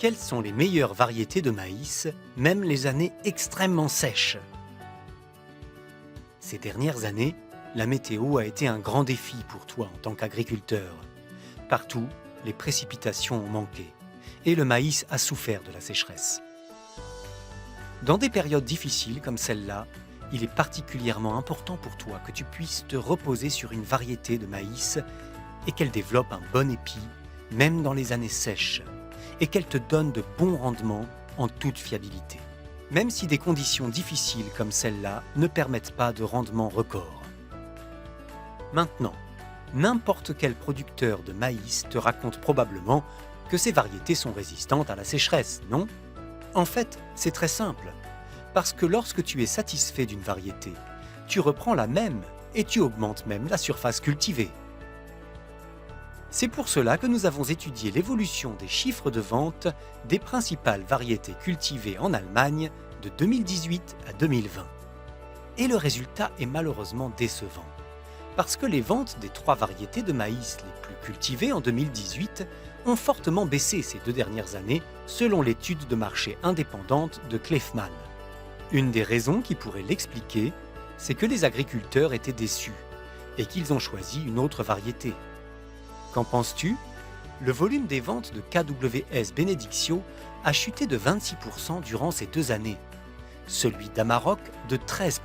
Quelles sont les meilleures variétés de maïs, même les années extrêmement sèches? Ces dernières années, la météo a été un grand défi pour toi en tant qu'agriculteur. Partout, les précipitations ont manqué et le maïs a souffert de la sécheresse. Dans des périodes difficiles comme celle-là, il est particulièrement important pour toi que tu puisses te reposer sur une variété de maïs et qu'elle développe un bon épi, même dans les années sèches, et qu'elle te donne de bons rendements en toute fiabilité, même si des conditions difficiles comme celle-là ne permettent pas de rendements records. Maintenant, n'importe quel producteur de maïs te raconte probablement que ces variétés sont résistantes à la sécheresse, non? En fait, c'est très simple, parce que lorsque tu es satisfait d'une variété, tu reprends la même et tu augmentes même la surface cultivée. C'est pour cela que nous avons étudié l'évolution des chiffres de vente des principales variétés cultivées en Allemagne de 2018 à 2020. Et le résultat est malheureusement décevant, parce que les ventes des 3 variétés de maïs les plus cultivées en 2018 ont fortement baissé ces 2 dernières années, selon l'étude de marché indépendante de Klefman. Une des raisons qui pourrait l'expliquer, c'est que les agriculteurs étaient déçus et qu'ils ont choisi une autre variété. Qu'en penses-tu? Le volume des ventes de KWS Benedictio a chuté de 26% durant ces 2 années, celui d'Amarok de 13%,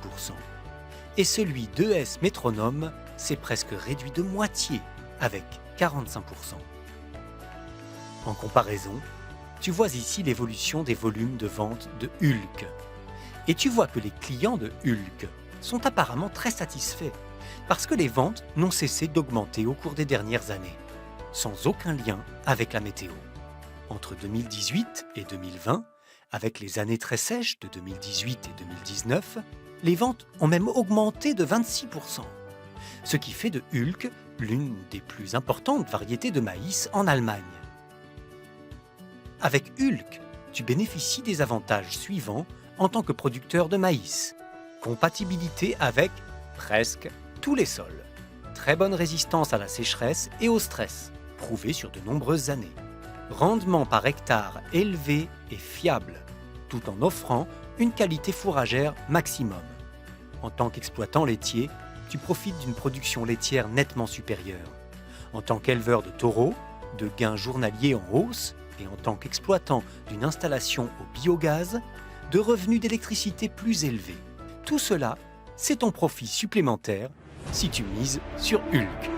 et celui d'ES Métronome s'est presque réduit de moitié, avec 45%. En comparaison, tu vois ici l'évolution des volumes de vente de Hulk. Et tu vois que les clients de Hulk sont apparemment très satisfaits, parce que les ventes n'ont cessé d'augmenter au cours des dernières années, sans aucun lien avec la météo. Entre 2018 et 2020, avec les années très sèches de 2018 et 2019, les ventes ont même augmenté de 26%, ce qui fait de Hulk l'une des plus importantes variétés de maïs en Allemagne. Avec Hulk, tu bénéficies des avantages suivants en tant que producteur de maïs. Compatibilité avec presque tous les sols. Très bonne résistance à la sécheresse et au stress, prouvée sur de nombreuses années. Rendement par hectare élevé et fiable, tout en offrant une qualité fourragère maximum. En tant qu'exploitant laitier, tu profites d'une production laitière nettement supérieure. En tant qu'éleveur de taureaux, de gains journaliers en hausse, et en tant qu'exploitant d'une installation au biogaz, de revenus d'électricité plus élevés. Tout cela, c'est ton profit supplémentaire si tu mises sur Hulk.